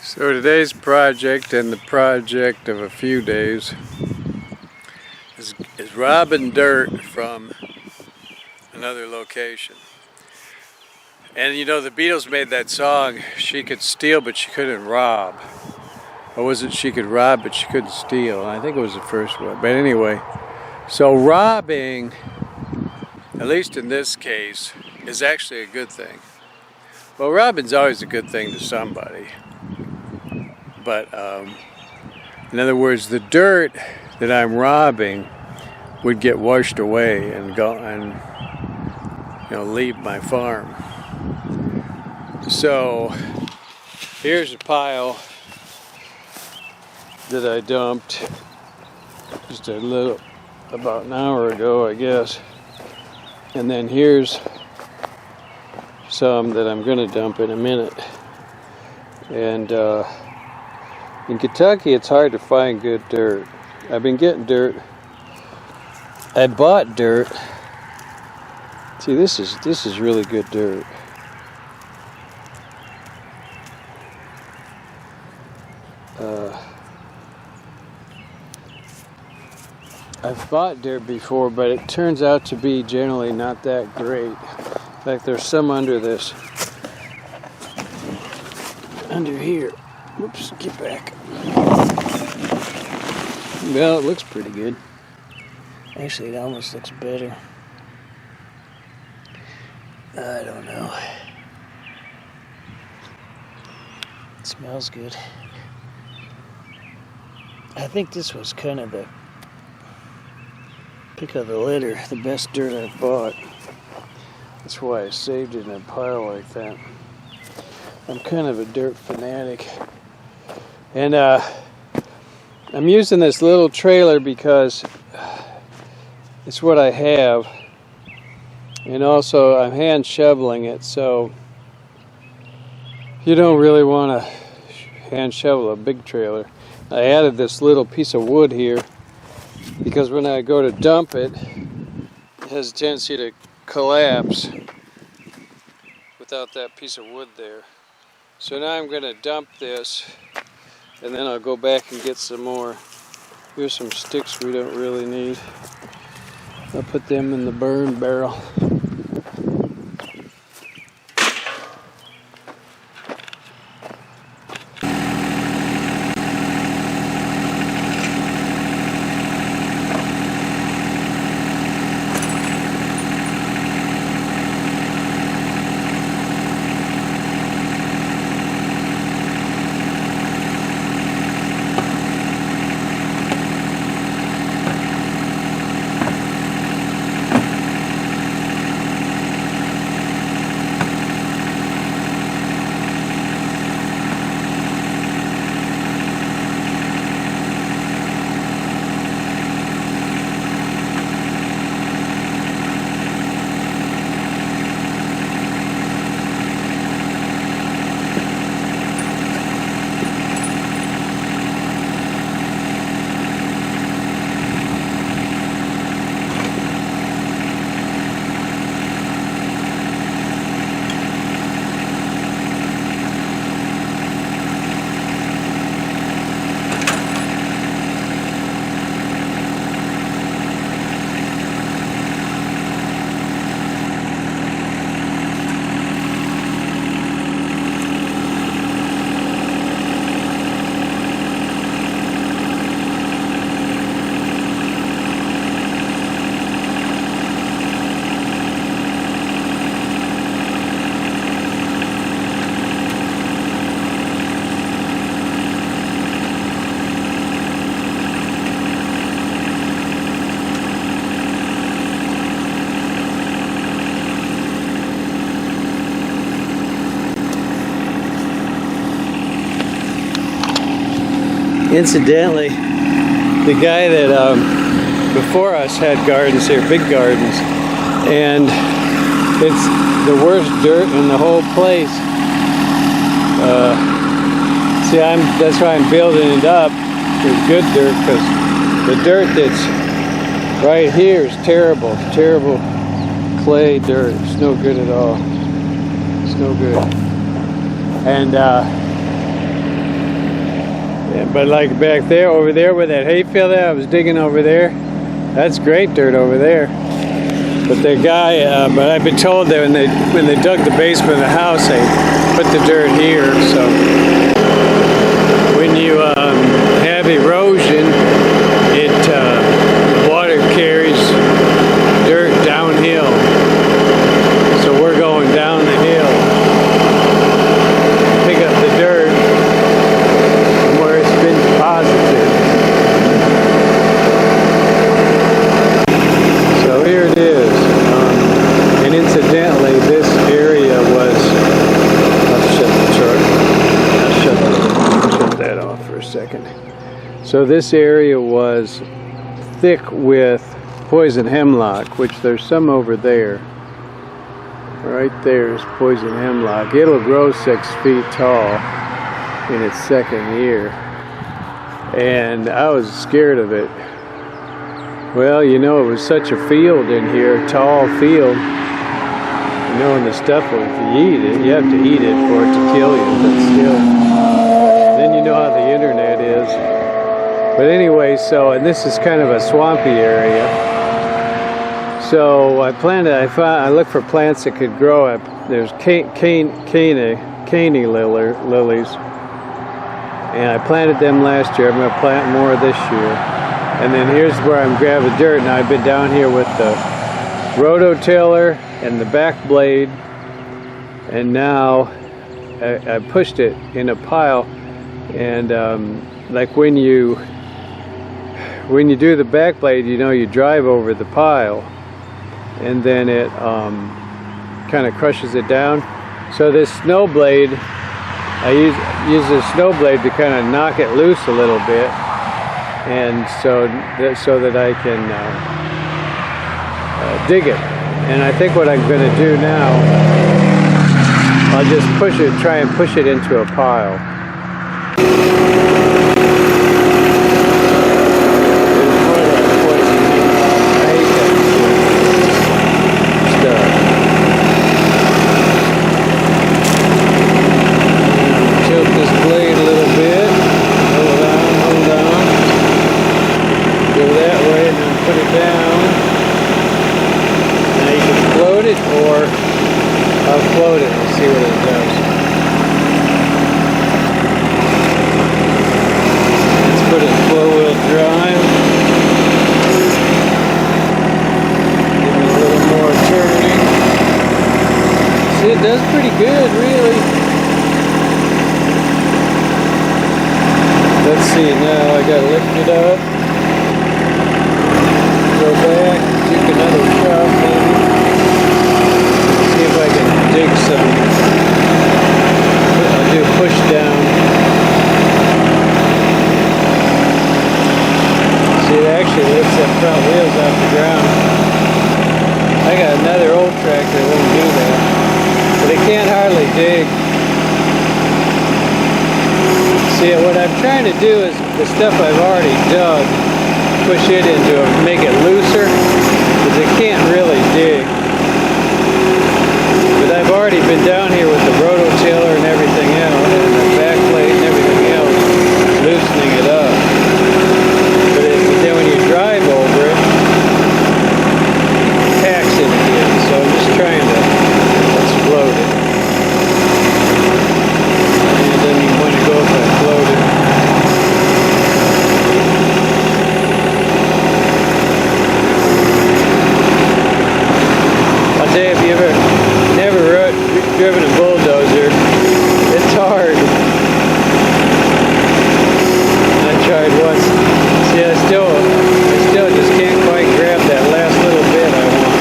So today's project, and the project of a few days, is robbing dirt from another location. And you know, the Beatles made that song, she could steal but she couldn't rob. Or was it she could rob but she couldn't steal? I think it was the first one. But anyway, so robbing, at least in this case, is actually a good thing. Well, robbing's always a good thing to somebody. But in other words, the dirt that I'm robbing would get washed away and go and leave my farm. So here's a pile that I dumped just about an hour ago, I guess. And then here's some that I'm going to dump in a minute. And in Kentucky, it's hard to find good dirt. I've been getting dirt. I bought dirt. See, this is really good dirt. I've bought dirt before, but it turns out to be generally not that great. In fact, there's some under this. Under here. Whoops, get back. Well, it looks pretty good. Actually, it almost looks better. I don't know. It smells good. I think this was kind of the pick of the litter, the best dirt I've bought. That's why I saved it in a pile like that. I'm kind of a dirt fanatic. And I'm using this little trailer because it's what I have. And also I'm hand shoveling it, so you don't really want to hand shovel a big trailer. I added this little piece of wood here because when I go to dump it, it has a tendency to collapse without that piece of wood there. So now I'm going to dump this, and then I'll go back and get some more. Here's some sticks we don't really need. I'll put them in the burn barrel. Incidentally, the guy that before us had gardens here, big gardens, and it's the worst dirt in the whole place. See, that's why I'm building it up with good dirt, because the dirt that's right here is terrible clay dirt. It's no good at all. It's no good. And Yeah, but like back there, over there where that hayfield that I was digging over there, that's great dirt over there. But the guy, but I've been told that when they dug the basement of the house, they put the dirt here. So when you have erosion, the water carries dirt downhill. So we're going down the hill, pick up the dirt from where it's been deposited. So here it is. And incidentally, this area was, I'll shut that off for a second. So this area was thick with poison hemlock, which there's some over there. Right there is poison hemlock. It'll grow 6 feet tall in its second year. And I was scared of it. Well, you know, it was such a field in here, tall field. You know, and the stuff, if you eat it, you have to eat it for it to kill you, but still. Then you know how the internet is. But anyway, and this is kind of a swampy area. So I looked for plants that could grow. There's caney lilies. And I planted them last year. I'm going to plant more this year. And then here's where I'm grabbing dirt. Now I've been down here with the rototiller and the back blade. And now I pushed it in a pile. And like when you do the back blade, you know, you drive over the pile. And then it kind of crushes it down. So this snow blade, I use this snow blade to kind of knock it loose a little bit, and so that I can dig it. And I think what I'm going to do now, I'll just try and push it into a pile. It does pretty good, really. Let's see, now I gotta lift it up, go back, take another shot, maybe. See if I can dig some. I'll do a push down. See, it actually lifts that front wheels off the ground. I got another old tractor that won't do that. But it can't hardly dig. See, what I'm trying to do is the stuff I've already dug, push it into it, make it looser, because it can't really dig. But I've already been down here with the rototiller and everything else, and the back plate and everything else, loosening it up. But then when you drive over it, it packs it again. So I'm just trying to explode it. And it doesn't even want to go if I float it. I'll tell you, if you ever never driven a bulldozer, it's hard. I tried once. See, I still just can't quite grab that last little bit I want.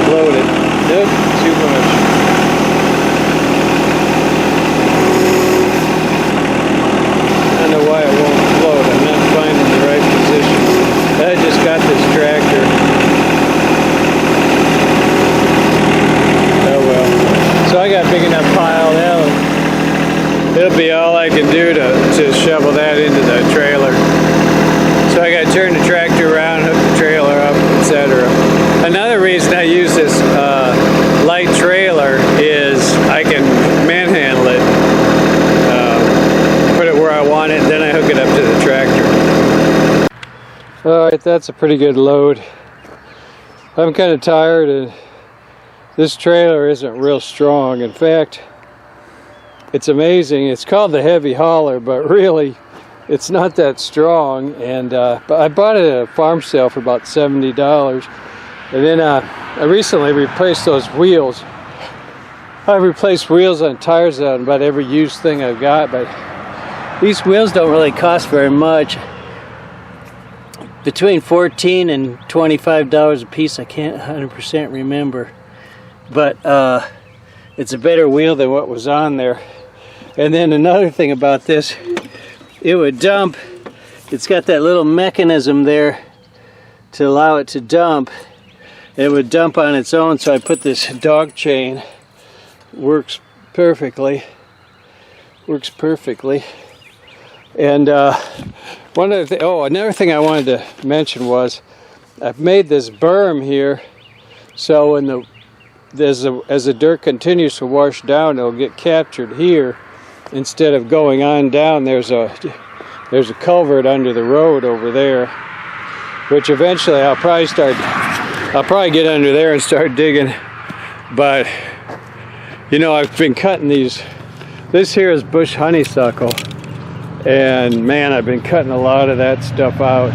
Float it. Nope, too much. I don't know why it won't float. I'm not finding the right position. I just got this tractor. Oh well. So I got a big enough pile now. It'll be all I can do to shovel that into the trailer. So I got to turn the tractor around, hook the trailer up, etc. Another reason I use this light trailer is I can manhandle it, put it where I want it, then I hook Alright, that's a pretty good load. I'm kind of tired and this trailer isn't real strong. In fact, it's amazing. It's called the heavy hauler, but really it's not that strong. And but I bought it at a farm sale for about $70. And then I recently replaced those wheels. I've replaced wheels on tires on about every used thing I've got, but these wheels don't really cost very much. Between $14 and $25 a piece. I can't 100% remember, but it's a better wheel than what was on there. And then another thing about this, it would dump. It's got that little mechanism there to allow it to dump. It would dump on its own, so I put this dog chain. Works perfectly. And another thing I wanted to mention was I've made this berm here, so when as the dirt continues to wash down, it'll get captured here instead of going on down. There's a culvert under the road over there, which eventually I'll probably get under there and start digging. But you know, I've been cutting these. This here is bush honeysuckle. And man, I've been cutting a lot of that stuff out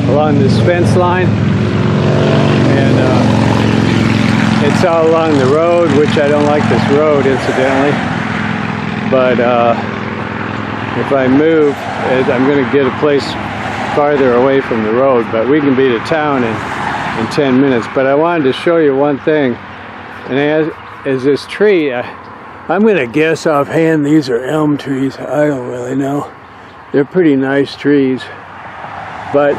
along this fence line, and it's all along the road, which I don't like this road, incidentally. But if I move, I'm going to get a place farther away from the road, but we can be to town in 10 minutes. But I wanted to show you one thing, and as this tree, I'm going to guess offhand these are elm trees. I don't really know. They're pretty nice trees. But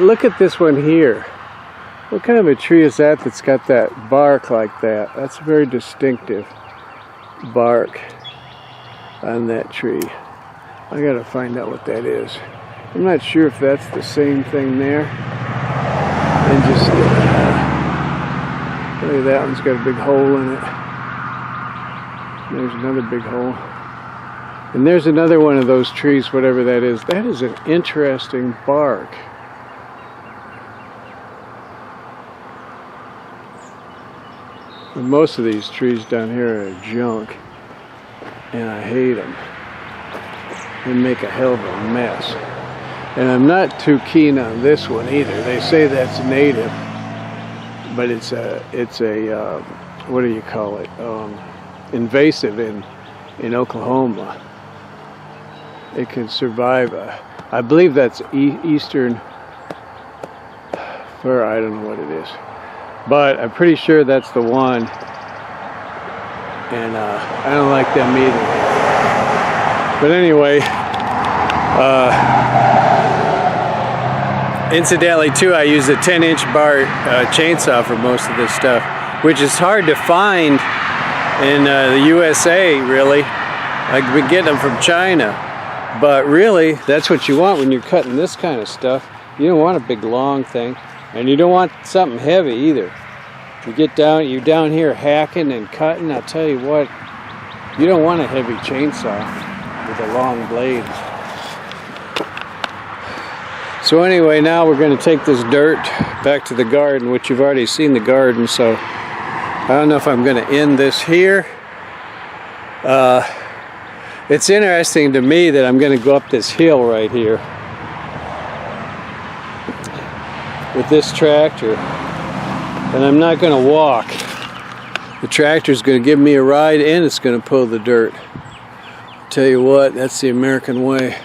look at this one here. What kind of a tree is that that's got that bark like that? That's very distinctive bark on that tree. I got to find out what that is. I'm not sure if that's the same thing there. And just look at that one's got a big hole in it. There's another big hole. And there's another one of those trees, whatever that is. That is an interesting bark. And most of these trees down here are junk. And I hate them. They make a hell of a mess. And I'm not too keen on this one either. They say that's native. But it's a what do you call it? Invasive in Oklahoma. It can survive. I believe that's eastern. Or I don't know what it is, but I'm pretty sure that's the one. And I don't like them either. But anyway, incidentally too, I use a 10-inch bar chainsaw for most of this stuff, which is hard to find in the USA, really. I've been getting them from China. But really, that's what you want when you're cutting this kind of stuff. You don't want a big long thing, and you don't want something heavy either. You're down here hacking and cutting, I'll tell you what, you don't want a heavy chainsaw with a long blade. So anyway, now we're going to take this dirt back to the garden, which you've already seen the garden, so I don't know if I'm going to end this here. It's interesting to me that I'm going to go up this hill right here with this tractor, and I'm not going to walk. The tractor's going to give me a ride, and it's going to pull the dirt. Tell you what, that's the American way.